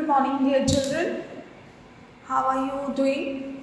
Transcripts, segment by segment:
Good morning, dear children. How are you doing?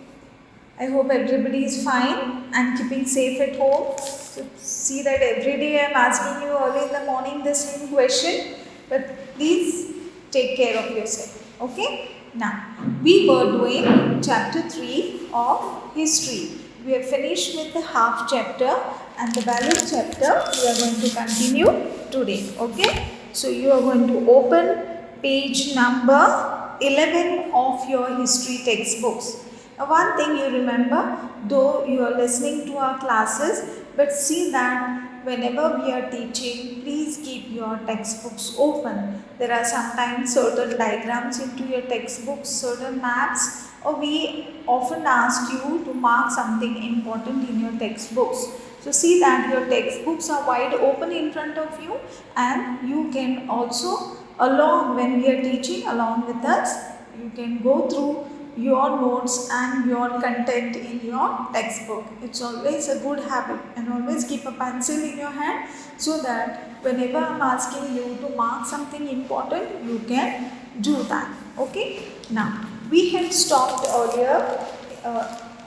I hope everybody is fine and keeping safe at home. So, see that every day I am asking you early in the morning the same question, but please take care of yourself. Okay? Now, we were doing chapter 3 of history. We have finished with the half chapter and the balance chapter we are going to continue today. Okay? So, you are going to open page number 11 of your history textbooks. One thing you remember, though you are listening to our classes, but see that whenever we are teaching, please keep your textbooks open. There are sometimes certain diagrams into your textbooks, certain maps, or we often ask you to mark something important in your textbooks. So see that your textbooks are wide open in front of you, and you can also, along when we are teaching along with us, you can go through your notes and your content in your textbook. It's always a good habit, and always keep a pencil in your hand so that whenever I'm asking you to mark something important, you can do that. Okay? Now, we had stopped earlier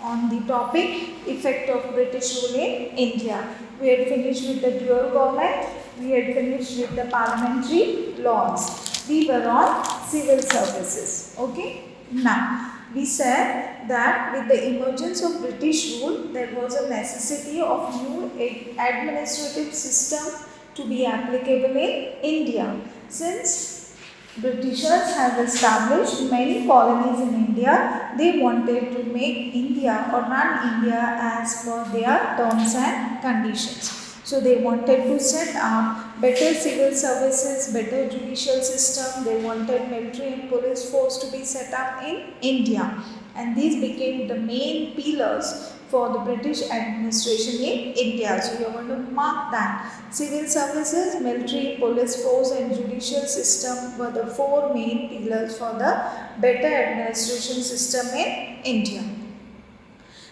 on the topic effect of British rule in India. We had finished with the dual government, we had finished with the parliamentary laws. We were on civil services. Okay? Now, we said that with the emergence of British rule, there was a necessity of new administrative system to be applicable in India. Since Britishers have established many colonies in India, they wanted to make India or run India as per their terms and conditions. So they wanted to set up better civil services, better judicial system. They wanted military and police force to be set up in India. And these became the main pillars for the British administration in India. So you are going to mark that. Civil services, military, police force and judicial system were the four main pillars for the better administration system in India.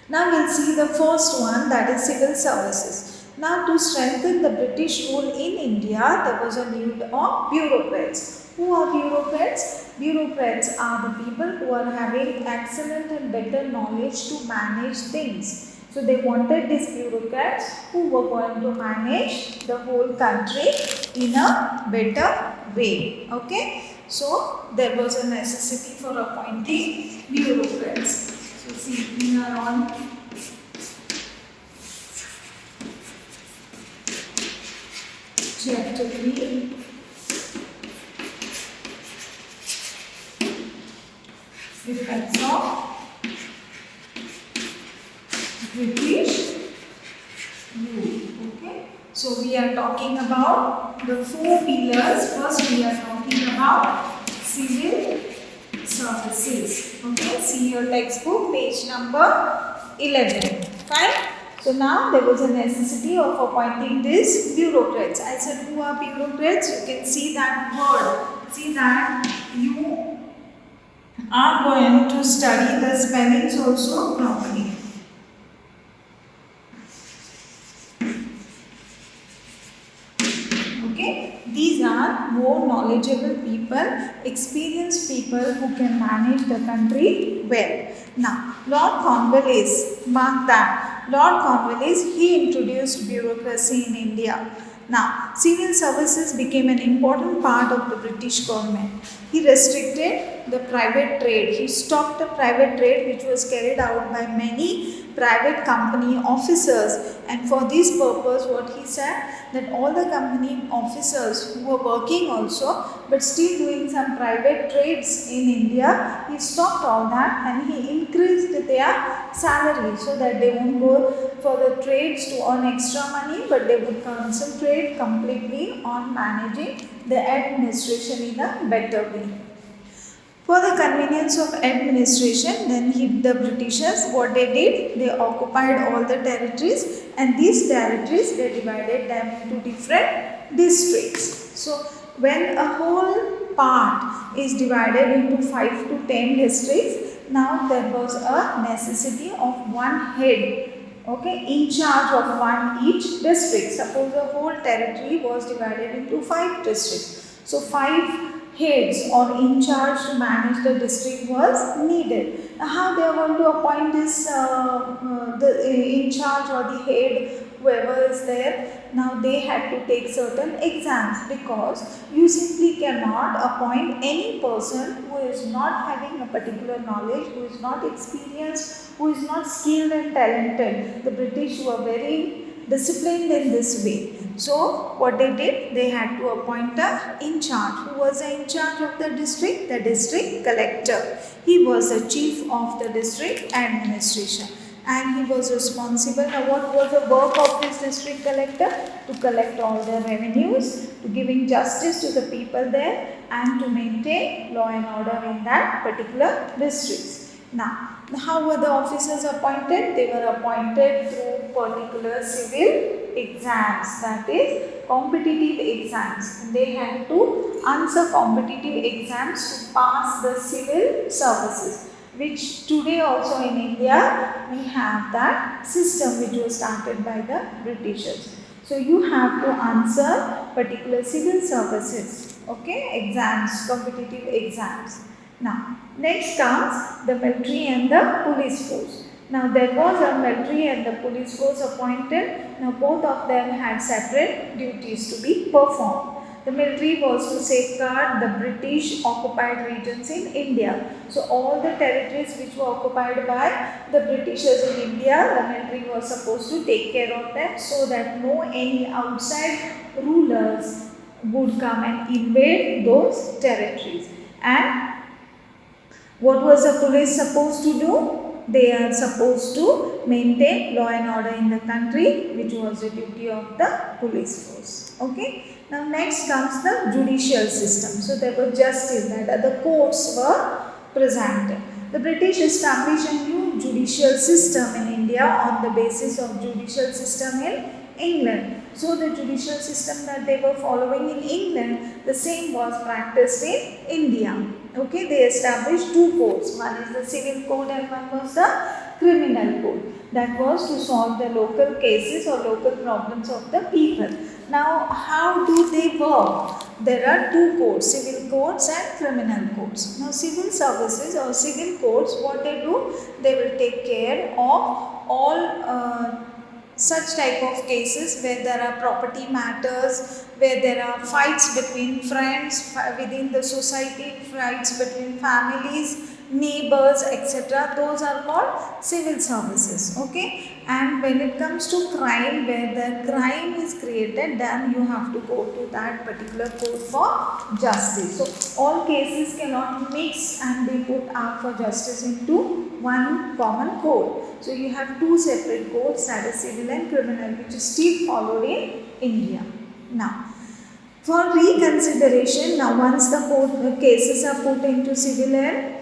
Now we'll see the first one, that is civil services. Now to strengthen the British rule in India, there was a need of bureaucrats. Who are bureaucrats? Bureaucrats are the people who are having excellent and better knowledge to manage things. So they wanted these bureaucrats who were going to manage the whole country in a better way. Okay? So there was a necessity for appointing bureaucrats. So see, we are on chapter 3. Effects of British rule. Okay. So we are talking about the four pillars. First we are talking about civil services. Okay. See your textbook, page number 11. Fine. So now there was a necessity of appointing these bureaucrats. I said, who are bureaucrats? You can see that word. See that you are going to study the spellings also properly. Okay, these are more knowledgeable people, experienced people who can manage the country well. Now, Lord Cornwallis, mark that. Lord Cornwallis, he introduced bureaucracy in India. Now, civil services became an important part of the British government. He restricted the private trade. He stopped the private trade which was carried out by many private company officers, and for this purpose what he said, that all the company officers who were working also but still doing some private trades in India, he stopped all that and he increased their salary so that they won't go for the trades to earn extra money, but they would concentrate completely on managing the administration in a better way. For the convenience of administration, then the Britishers, what they did, they occupied all the territories, and these territories, they divided them into different districts. So, when a whole part is divided into 5 to 10 districts, now there was a necessity of one head, okay, in charge of one each district. Suppose the whole territory was divided into 5 districts. So 5 heads or in charge to manage the district was needed. Now, how they are going to appoint this the in charge or the head, whoever is there? Now they had to take certain exams, because you simply cannot appoint any person who is not having a particular knowledge, who is not experienced, who is not skilled and talented. The British were very disciplined in this way. So what they did, they had to appoint a in charge. Who was the in charge of the district? The district collector. He was the chief of the district administration, and he was responsible. Now what was the work of this district collector? To collect all the revenues, to giving justice to the people there, and to maintain law and order in that particular district. Now, how were the officers appointed? They were appointed through particular civil exams, that is competitive exams. They had to answer competitive exams to pass the civil services, which today also in India we have that system, which was started by the Britishers. So you have to answer particular civil services, okay, exams, competitive exams. Now, next comes the military and the police force. Now, there was a military and the police force appointed. Now, both of them had separate duties to be performed. The military was to safeguard the British occupied regions in India. So, all the territories which were occupied by the Britishers in India, the military was supposed to take care of them, so that no any outside rulers would come and invade those territories. And what was the police supposed to do? They are supposed to maintain law and order in the country, which was the duty of the police force. Okay. Now next comes the judicial system. So there was justice, that the courts were presented. The British established a new judicial system in India on the basis of judicial system in England. So the judicial system that they were following in England, the same was practiced in India. Okay, they established two codes. One is the civil code and one was the criminal code. That was to solve the local cases or local problems of the people. Now, how do they work? There are two codes, civil codes and criminal codes. Now, civil services or civil codes, what they do? They will take care of all such type of cases where there are property matters, where there are fights between friends within the society, fights between families, neighbors, etc. Those are called civil services. Okay, and when it comes to crime, where the crime is created, then you have to go to that particular court for justice. So all cases cannot mix and be put out for justice into one common code. So you have two separate codes, that is civil and criminal, which is still followed in India. Now, for reconsideration, now once the cases are put into civil and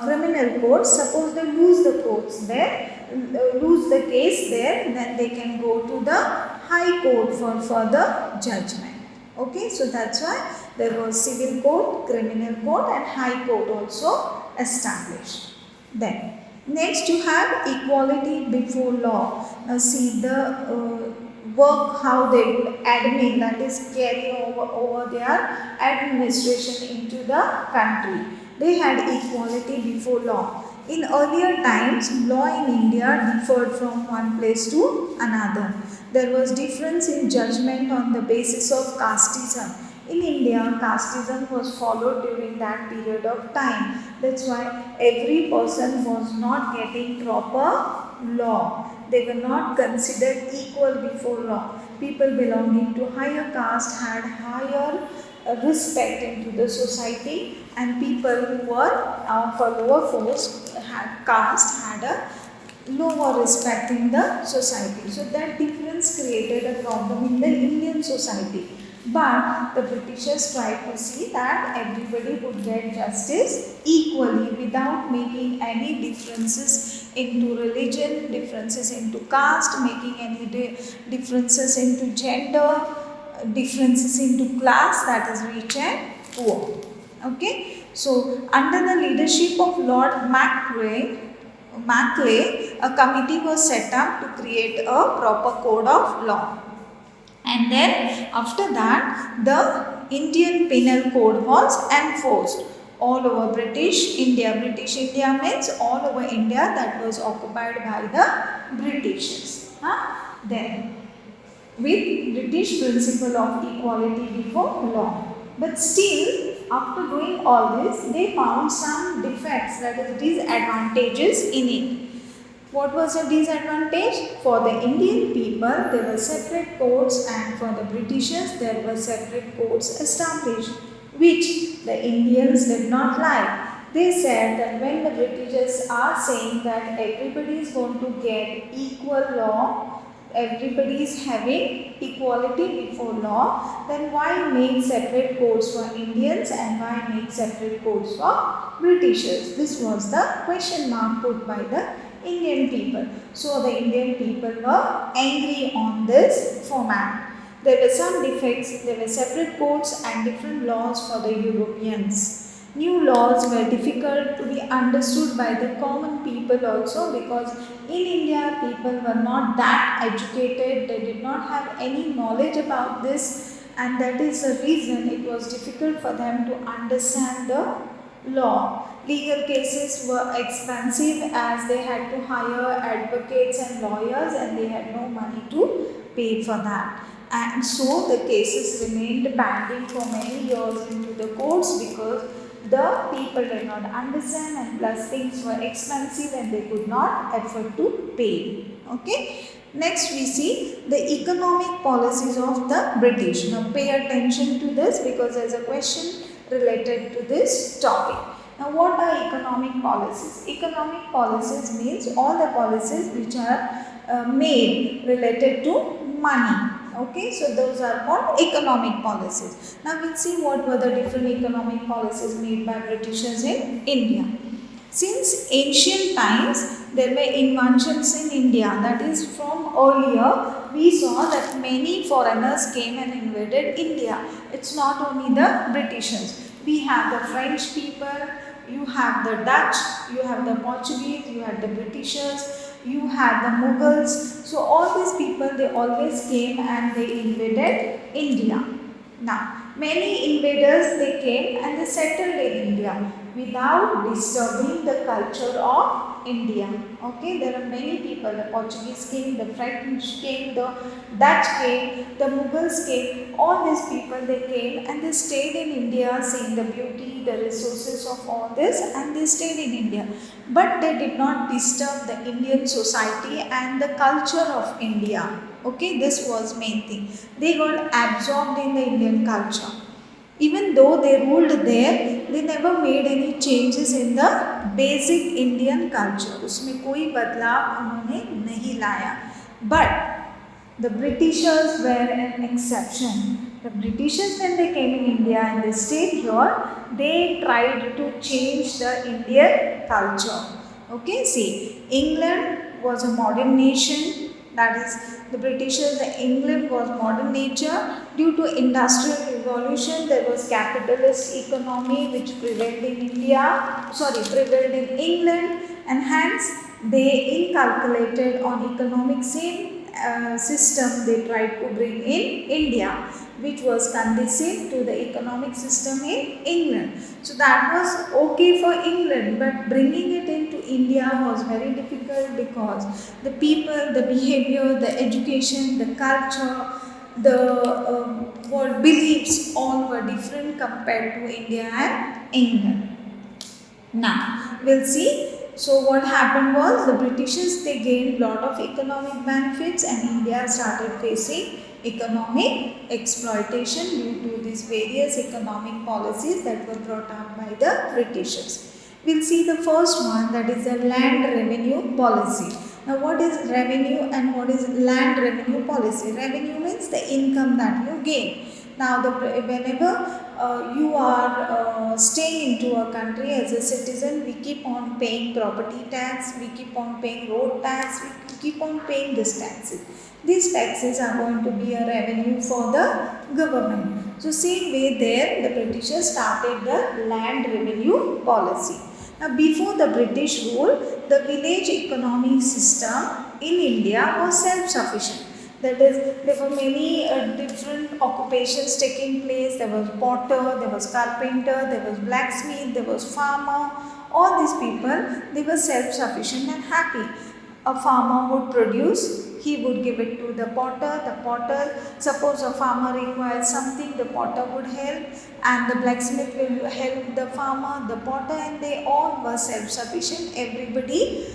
criminal courts, suppose they lose the courts there, lose the case there, then they can go to the High Court for further judgment. Okay, so that's why there was civil court, criminal court and High Court also established. Then next you have equality before law. Now see the work how they would admin, that is carry over their administration into the country. They had equality before law. In earlier times, law in India differed from one place to another. There was difference in judgment on the basis of casteism. In India, casteism was followed during that period of time. That's why every person was not getting proper law. They were not considered equal before law. People belonging to higher caste had higher respect into the society, and people who were of a lower caste had a lower respect in the society. So that difference created a problem in the Indian society. But the Britishers tried to see that everybody would get justice equally without making any differences into religion, differences into caste, making any differences into gender, differences into class, that is rich and poor. Okay, so under the leadership of Lord Macaulay, a committee was set up to create a proper code of law. And then after that, the Indian Penal Code was enforced all over British India. British India means all over India that was occupied by the Britishers. Then with British principle of equality before law. But still, after doing all this, they found some defects, that is disadvantages in it. What was the disadvantage? For the Indian people, there were separate courts, and for the Britishers, there were separate courts established, which the Indians did not like. They said that when the Britishers are saying that everybody is going to get equal law, everybody is having equality before law, then why make separate courts for Indians and why make separate courts for Britishers? This was the question mark put by the Indian people. So the Indian people were angry on this format. There were some defects, there were separate courts and different laws for the Europeans. New laws were difficult to be understood by the common people also, because in India people were not that educated, they did not have any knowledge about this, and that is the reason it was difficult for them to understand the law. Legal cases were expensive as they had to hire advocates and lawyers, and they had no money to pay for that. And so the cases remained pending for many years into the courts because the people did not understand, and plus things were expensive and they could not afford to pay. Okay. Next we see the economic policies of the British. Now pay attention to this because there is a question related to this topic. Now what are economic policies? Economic policies means all the policies which are made related to money. Okay, so those are called economic policies. Now we'll see what were the different economic policies made by Britishers in India. Since ancient times, there were inventions in India. That is, from earlier, we saw that many foreigners came and invaded India. It's not only the Britishers. We have the French people, you have the Dutch, you have the Portuguese, you have the Britishers, you had the Mughals. So all these people, they always came and they invaded India. Now, many invaders, they came and they settled in India without disturbing the culture of India. Okay, there are many people. The Portuguese came, the French came, the Dutch came, the Mughals came. All these people, they came and they stayed in India, seeing the beauty, the resources of all this, and they stayed in India. But they did not disturb the Indian society and the culture of India. Okay, this was main thing. They got absorbed in the Indian culture. Even though they ruled there, they never made any changes in the basic Indian culture. उसमें कोई बदलाव उन्होंने नहीं लाया. But the Britishers were an exception. The Britishers, when they came in India and they stayed here, they tried to change the Indian culture. Okay, see, England was a modern nation. That is, the Britishers, England was modern nature. Due to industrial revolution, there was capitalist economy which prevailed in prevailed in England, and hence they inculcated on economic same system they tried to bring in India, which was conducive to the economic system in England. So that was okay for England, but bringing it into India was very difficult because the people, the behavior, the education, the culture, the beliefs all were different compared to India and England. Now we'll see. So what happened was the Britishers, they gained lot of economic benefits and India started facing economic exploitation due to these various economic policies that were brought up by the Britishers. We'll see the first one, that is the land revenue policy. Now what is revenue and what is land revenue policy? Revenue means the income that you gain. Now whenever you are staying into a country as a citizen, we keep on paying property tax, we keep on paying road tax, we keep on paying these taxes. These taxes are going to be a revenue for the government. So same way there, the Britishers started the land revenue policy. Now before the British rule, the village economic system in India was self-sufficient. That is, there were many different occupations taking place. There was potter, there was carpenter, there was blacksmith, there was farmer. All these people, they were self-sufficient and happy. A farmer would produce, he would give it to the potter, suppose a farmer requires something, the potter would help, and the blacksmith will help the farmer, the potter, and they all were self-sufficient. Everybody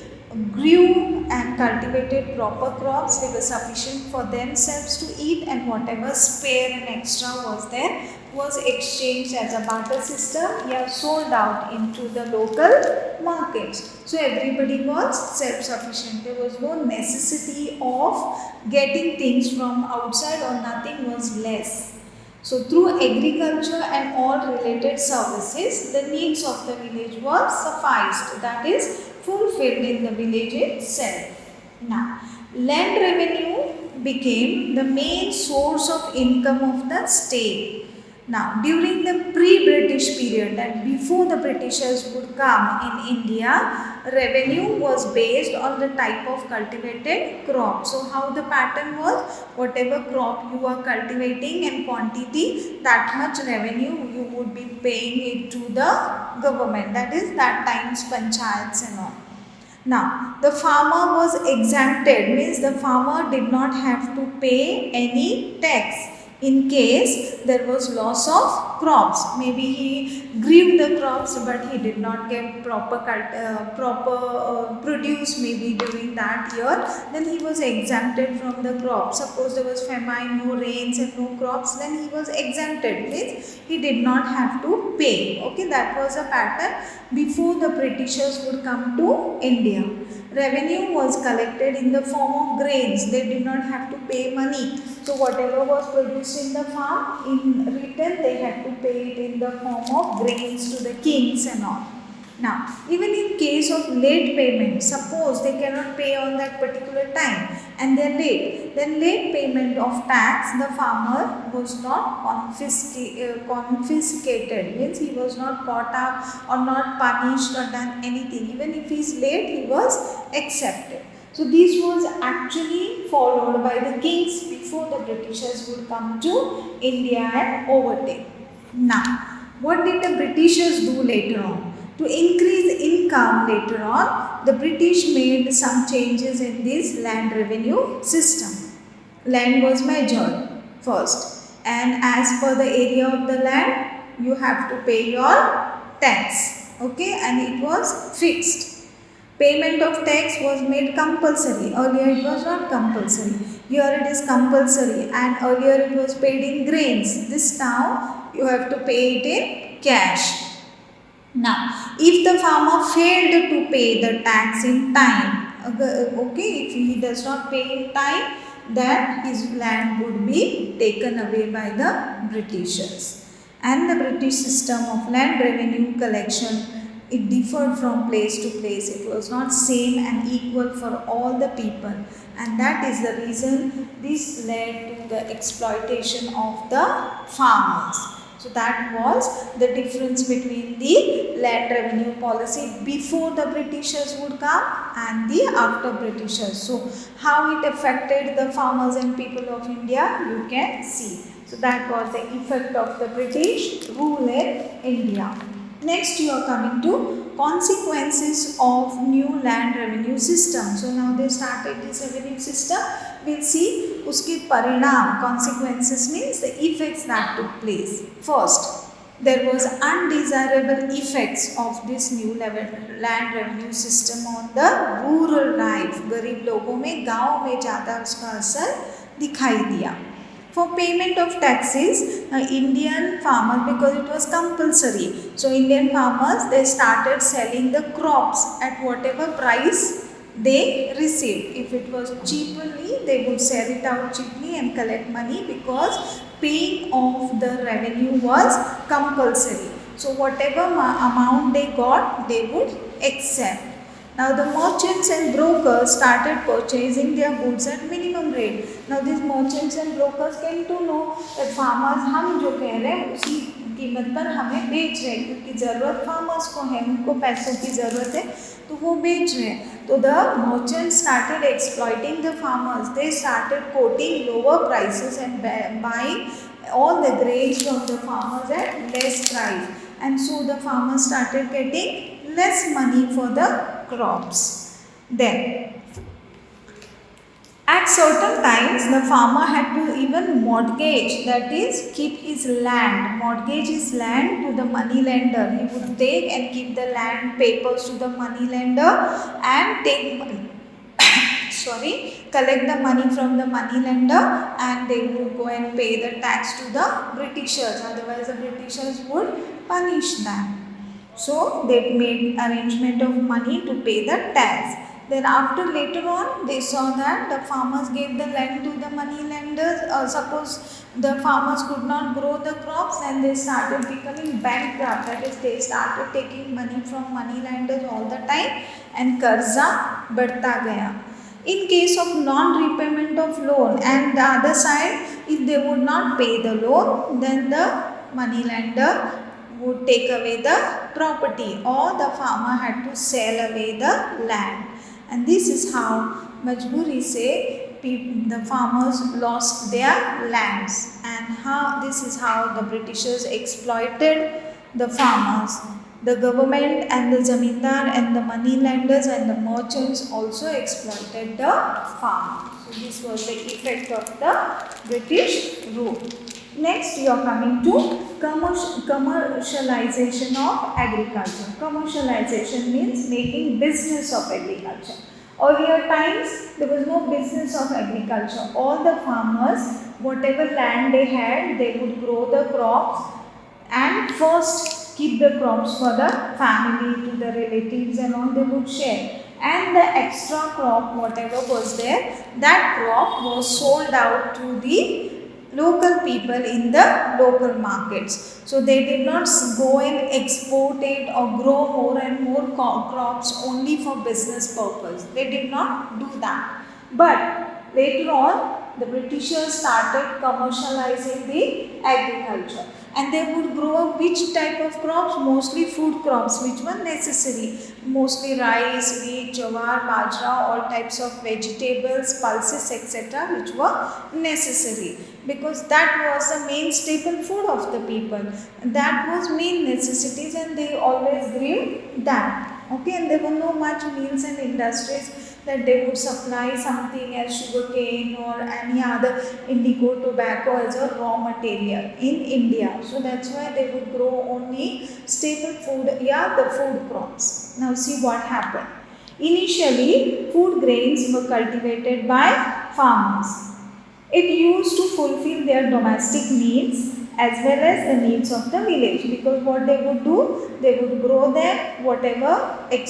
grew and cultivated proper crops. They were sufficient for themselves to eat, and whatever spare and extra was there was exchanged as a barter system, sold out into the local markets. So everybody was self-sufficient. There was no necessity of getting things from outside, or nothing was less. So through agriculture and all related services, the needs of the village were sufficed, that is, fulfilled in the village itself. Now, land revenue became the main source of income of the state. Now, during the pre-British period, that before the Britishers would come in India, revenue was based on the type of cultivated crop. So, how the pattern was, whatever crop you are cultivating and quantity, that much revenue you would be paying it to the government. That is, that times panchayats and all. Now, the farmer was exempted, means the farmer did not have to pay any tax in case there was loss of crops. Maybe he grew the crops but he did not get proper produce maybe during that year, then he was exempted from the crop. Suppose there was famine, no rains and no crops, then he was exempted, means he did not have to pay. Okay, that was a pattern before the Britishers would come to India. Revenue was collected in the form of grains. They did not have to pay money. So whatever was produced in the farm, in return they had to pay it in the form of grains to the kings and all. Now, even in case of late payment, suppose they cannot pay on that particular time and they are late, then late payment of tax, the farmer was not confiscated, means he was not caught up or not punished or done anything. Even if he is late, he was accepted. So this was actually followed by the kings before the Britishers would come to India and overtake. Now, what did the Britishers do later on? To increase income later on, the British made some changes in this land revenue system. Land was measured first, and as per the area of the land, you have to pay your tax. Okay, and it was fixed. Payment of tax was made compulsory. Earlier it was not compulsory. Here it is compulsory, and earlier it was paid in grains. This now you have to pay it in cash. Now, if the farmer failed to pay the tax in time, okay, if he does not pay in time, then his land would be taken away by the Britishers. And the British system of land revenue collection, it differed from place to place. It was not same and equal for all the people, and that is the reason this led to the exploitation of the farmers. So that was the difference between the land revenue policy before the Britishers would come and the after Britishers. So how it affected the farmers and people of India, you can see. So that was the effect of the British rule in India. Next you are coming to consequences of new land revenue system. So now they started this revenue system. We'll see uske parinam, consequences means the effects that took place. First, there was undesirable effects of this new land revenue system on the rural life. गरीब लोगों में गाँव में ज़्यादा उसका असर दिखाई दिया. For payment of taxes, Indian farmers, because it was compulsory, so Indian farmers, they started selling the crops at whatever price they received. If it was cheaply, they would sell it out cheaply and collect money, because paying of the revenue was compulsory. So whatever amount they got, they would accept. Now the merchants and brokers started purchasing their goods at minimum rate. Now these merchants and brokers came to know that farmers, हम जो कह रहे हैं उसी कीमत पर हमें बेच रहे हैं, क्योंकि ज़रूरत फार्मर्स को है, उनको पैसों की ज़रूरत है, तो वो बेच रहे हैं. So the merchants started exploiting the farmers. They started quoting lower prices and buying all the grains from the farmers at less price, and so the farmers started getting less money for the crops. Then at certain times, the farmer had to even mortgage, that is, keep his land, mortgage his land to the money lender. He would take and keep the land papers to the money lender and take collect the money from the money lender, and they would go and pay the tax to the Britishers. Otherwise, the Britishers would punish them. So they made arrangement of money to pay the tax. Then after later on, they saw that the farmers gave the land to the money lenders. Suppose the farmers could not grow the crops, and they started becoming bankrupt. That is, they started taking money from money lenders all the time, and कर्जा बढ़ता गया. In case of non-repayment of loan, and the other side, if they would not pay the loan, then the money lender would take away the property, or the farmer had to sell away the land. And this is how Majburi say the farmers lost their lands, and how this is how the Britishers exploited the farmers. The government and the zamindar and the money lenders and the merchants also exploited the farmers. So this was the effect of the British rule. Next, you are coming to commercialization of agriculture. Commercialization means making business of agriculture. Earlier times, there was no business of agriculture. All the farmers, whatever land they had, they would grow the crops and first keep the crops for the family, to the relatives and all, they would share. And the extra crop, whatever was there, that crop was sold out to the local people in the local markets. So they did not go and export it or grow more and more crops only for business purpose. They did not do that. But later on, the Britishers started commercializing the agriculture, and they would grow which type of crops? Mostly food crops, which were necessary. Mostly rice, wheat, jawar, bajra, all types of vegetables, pulses, etc., which were necessary, because that was the main staple food of the people. That was main necessities, and they always grew that. Okay, and there were no much mills and industries that they would supply something as sugarcane or any other indigo tobacco as a raw material in India. So that's why they would grow only staple food, the food crops. Now see what happened. Initially, food grains were cultivated by farmers. It used to fulfill their domestic needs as well as the needs of the village, because what they would do, they would grow them, whatever they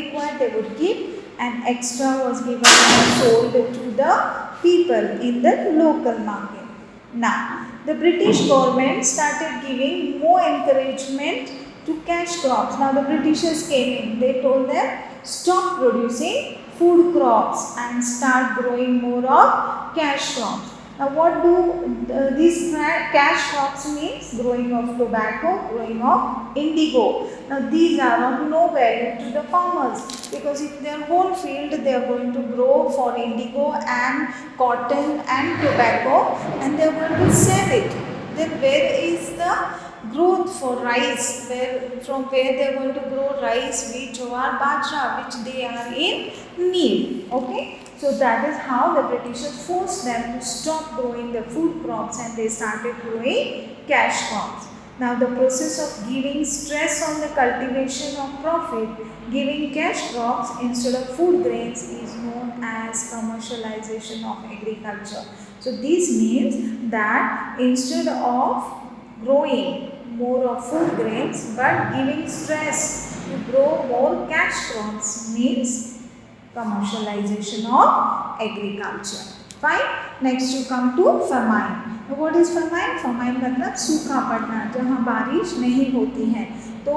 required they would keep, and extra was given and sold to the people in the local market. Now, the British government started giving more encouragement to cash crops. Now the Britishers came in, they told them, stop producing food crops and start growing more of cash crops. Now what do these cash crops means? Growing of tobacco, growing of indigo. Now these are of no value to the farmers, because if their whole field they are going to grow for indigo and cotton and tobacco, and they are going to sell it, then where is the growth for rice, from where they are going to grow rice, wheat, jowar, bajra, which they are in need. Okay, so that is how the Britishers forced them to stop growing the food crops, and they started growing cash crops. Now the process of giving stress on the cultivation of profit, giving cash crops instead of food grains, is known as commercialization of agriculture. So this means that instead of growing more of food grains but giving stress to grow more cash crops means commercialization of agriculture. Fine. Next you come to famine. Now what is famine? Famine मतलब सूखा पड़ना, जहाँ बारिश नहीं होती है. तो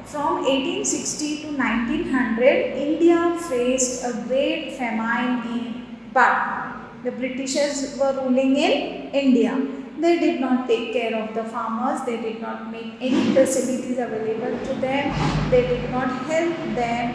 from 1860 to 1900, India faced a great famine in, but the Britishers were ruling in India. They did not take care of the farmers, they did not make any facilities available to them, they did not help them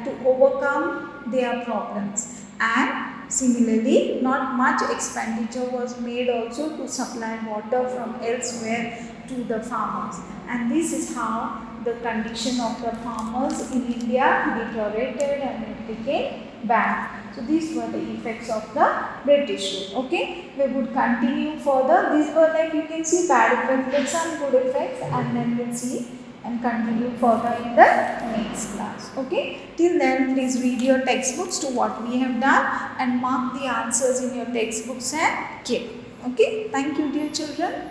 to overcome their problems. And similarly, not much expenditure was made also to supply water from elsewhere to the farmers. And this is how the condition of the farmers in India deteriorated and it became bad. So these were the effects of the British rule. Okay, we would continue further. These were, like, you can see, bad effects but some good effects, and then we'll see and continue further in the next class. Okay, till then please read your textbooks to what we have done and mark the answers in your textbooks and keep. Okay, thank you dear children.